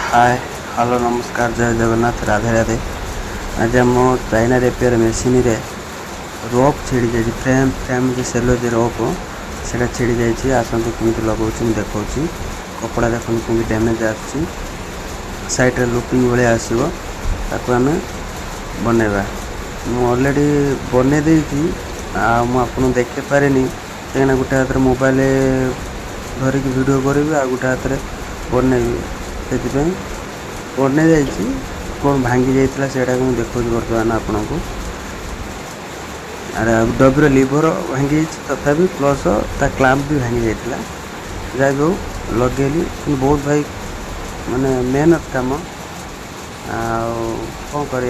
Hi hello नमस्कार जय जगन्नाथ राधे राधे। आज आम चाइना रिपेयर मेसीन रे रोप छिड़ी जाइए फ्रेम फ्रेम जो सेलो जो रोप से छिड़ी जाइए। आसतु कमी लगे देखा कपड़ा देखते कमी डैमेज आसी साइड लुपिंग भाया आसो ताकू आम बनवा मु अलरेडी बने देती आपन देखे पारे कहीं गोटे हाथ मोबाइल धरिक वीडियो करी आ गोटे हाथ बनईबी से बन कौन भांगी जाइए से देखा बर्तमान आपन को डब्र लिभर भांगी तथापि प्लस ता क्लैंप भी भांगी जाइए जहाँ भी हो लगेली कि बहुत भाई माने मेहनत कम कौन कर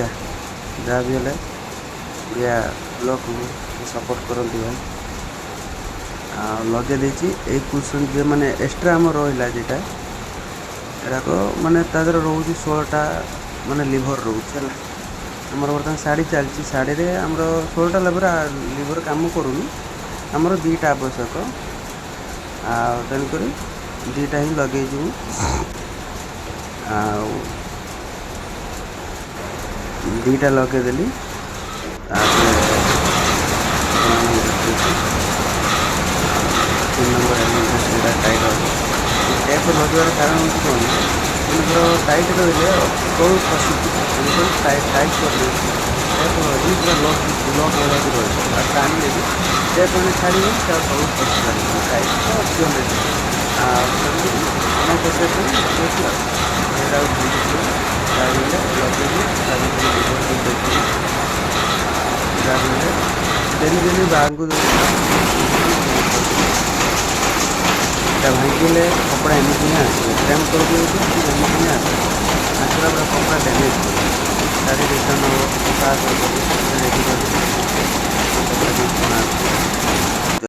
जहाँ भी हेल्ले या लोक सपोर्ट करती भाई लगे देती कुशन जो मैंने एक्सट्रा आम रहा जेटा एराक माने तादर रोच 16टा माने लिभर रोच है आमर बर्तमान शाढ़ी चलती शाढ़ी रे आमर 16टा लिभर काम करूनी आमर 2टा आवश्यक तेणुक 2टा ही लगे दुईटा लगेदेली तीन नंबर टाइट टैप लगार कारण हूँ कौन मतलब टाइट रही तौर खसी टाइट कर टैप लगे पूरा लक लक लगा रही टाणी भी टैप मैंने छाड़ी तौर खसी पारे टाइट तो अच्छी अलरेडी लगे डेली बाग भांगे कपड़ा एमती ही आसे फ्रेम कर एमती ही आसला पूरा कपड़ा डैमेज कर शाढ़ी रिटर्न हम रेडी कर